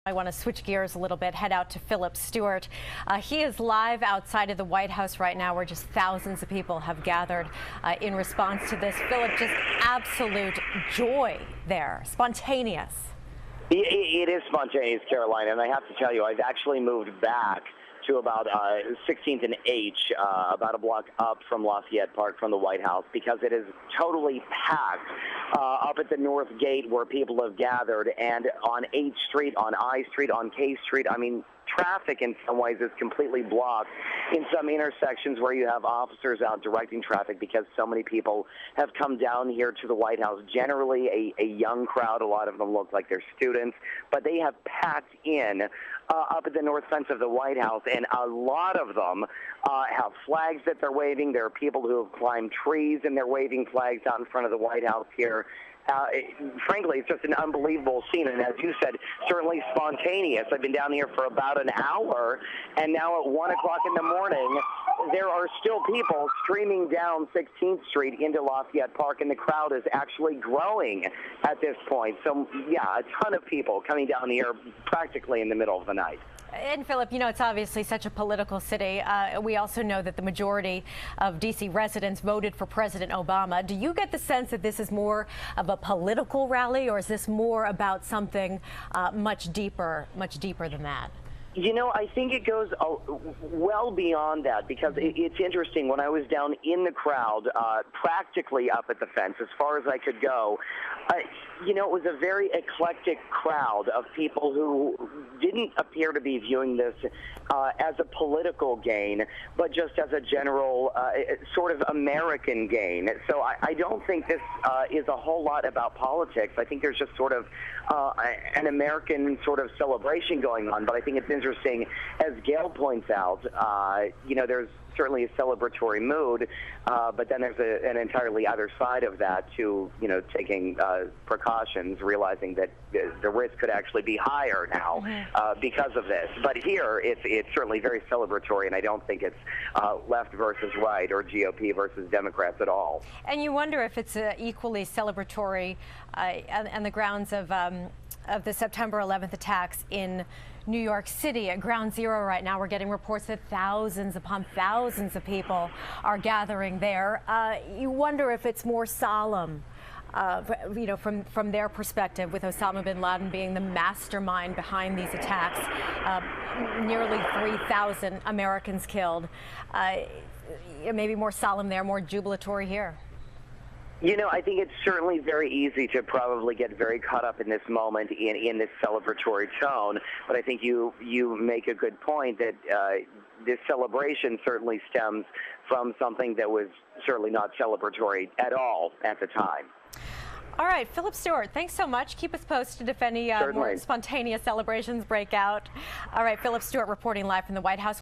I want to switch gears a little bit, head out to Philip Stewart. He is live outside of the White House right now, where just thousands of people have gathered in response to this. Philip, just absolute joy there, spontaneous. It is spontaneous, Caroline, and I have to tell you, I've actually moved back to about 16th and H, about a block up from Lafayette Park from the White House, because it is totally packed up at the North Gate where people have gathered, and on H Street, on I Street, on K Street. I mean, traffic in some ways is completely blocked in some intersections where you have officers out directing traffic because so many people have come down here to the White House. Generally a young crowd. A lot of them look like they're students, but they have packed in up at the north fence of the White House, and a lot of them have flags that they're waving. There are people who have climbed trees and they're waving flags out in front of the White House here. Frankly, it's just an unbelievable scene, and as you said, certainly spontaneous. I've been down here for about an hour, and now at 1 o'clock in the morning, there are still people streaming down 16th Street into Lafayette Park, and the crowd is actually growing at this point. So, yeah, a ton of people coming down here practically in the middle of the night. And Philip, you know, it's obviously such a political city. We also know that the majority of D.C. residents voted for President Obama. Do you get the sense that this is more of a political rally, or is this more about something much deeper than that? You know, I think it goes well beyond that, because it's interesting. When I was down in the crowd, practically up at the fence, as far as I could go, you know, it was a very eclectic crowd of people who didn't appear to be viewing this as a political gain, but just as a general sort of American gain. So I don't think this is a whole lot about politics. I think there's just sort of an American sort of celebration going on. But I think it's interesting, as Gail points out, you know, there's certainly a celebratory mood, but then there's an entirely other side of that to, you know, taking precautions, realizing that the risk could actually be higher now because of this. But here, it's certainly very celebratory, and I don't think it's left versus right or GOP versus Democrats at all. And you wonder if it's equally celebratory on the grounds of the September 11th attacks in New York City. At Ground Zero right now, we're getting reports that thousands upon thousands of people are gathering there. You wonder if it's more solemn, you know, from their perspective, with Osama bin Laden being the mastermind behind these attacks, nearly 3,000 Americans killed. Maybe more solemn there, more jubilatory here. You know, I think it's certainly very easy to probably get very caught up in this moment in this celebratory tone, but I think you make a good point that this celebration certainly stems from something that was certainly not celebratory at all at the time. All right, Philip Stewart, thanks so much. Keep us posted if any more spontaneous celebrations break out. All right, Philip Stewart reporting live from the White House.